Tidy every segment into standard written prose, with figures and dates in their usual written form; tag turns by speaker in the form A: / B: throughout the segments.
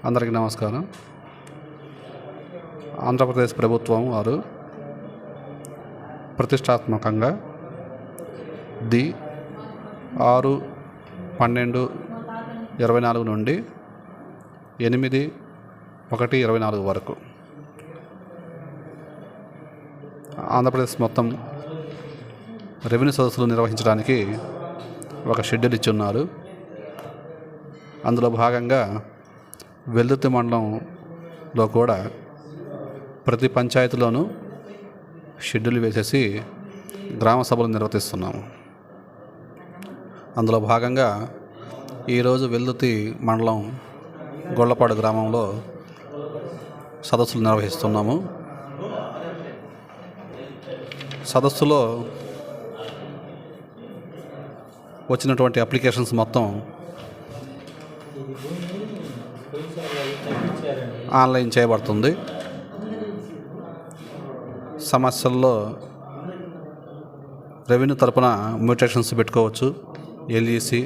A: అందరికీ నమస్కారం. ఆంధ్రప్రదేశ్ ప్రభుత్వం వారు ప్రతిష్టాత్మకంగా ది 6/12/24 నుండి 8/1/24 వరకు ఆంధ్రప్రదేశ్ మొత్తం రెవెన్యూ సదస్సులు నిర్వహించడానికి ఒక షెడ్యూల్ ఇచ్చి ఉన్నారు. అందులో భాగంగా వెల్దుర్తి మండలంలో కూడా ప్రతి పంచాయతీలోనూ షెడ్యూల్ వేసేసి గ్రామ సభలు నిర్వహిస్తున్నాము. అందులో భాగంగా ఈరోజు వెల్దుర్తి మండలం గొల్లపాడు గ్రామంలో సదస్సులు నిర్వహిస్తున్నాము. సదస్సులో వచ్చినటువంటి అప్లికేషన్స్ మొత్తం ఆన్లైన్ చేయబడుతుంది. సమస్యల్లో రెవెన్యూ తరపున మ్యూటేషన్స్ పెట్టుకోవచ్చు. ఎల్ఈసి,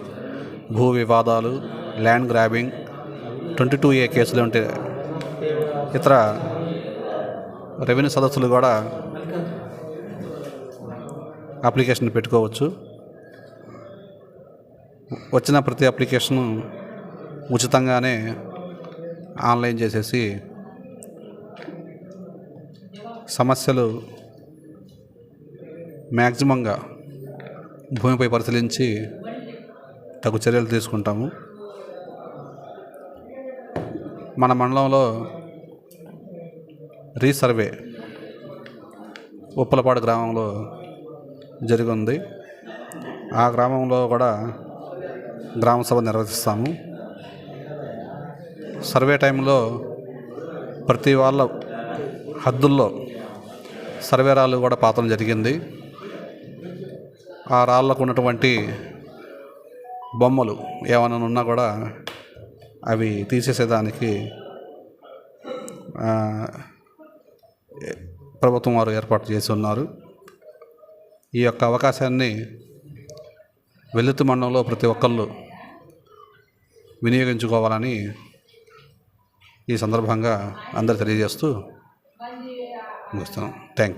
A: భూ వివాదాలు, ల్యాండ్ గ్రాబింగ్, 22A కేసులు ఉంటే ఇతర రెవెన్యూ సదస్సులు కూడా అప్లికేషన్ పెట్టుకోవచ్చు. వచ్చిన ప్రతి అప్లికేషను ఉచితంగానే ఆన్లైన్ చేసేసి సమస్యలు మ్యాక్సిమంగా భూమిపై పరిశీలించి తగు చర్యలు తీసుకుంటాము. మన మండలంలో రీసర్వే ఉప్పలపాడు గ్రామంలో జరిగింది. ఆ గ్రామంలో కూడా గ్రామ సభ నిర్వహిస్తాము. సర్వే టైంలో ప్రతి వాళ్ళ హద్దుల్లో సర్వే రాళ్ళు కూడా పాతడం జరిగింది. ఆ రాళ్ళకు ఉన్నటువంటి బొమ్మలు ఏమైనా ఉన్నా కూడా అవి తీసేసేదానికి ప్రభుత్వం వారు ఏర్పాటు చేసి ఉన్నారు. ఈ యొక్క అవకాశాన్ని వెల్దుర్తి మండలంలో ప్రతి ఒక్కళ్ళు వినియోగించుకోవాలని ఈ సందర్భంగా అందరూ తెలియజేస్తూ ముగిస్తున్నాం. Thank you.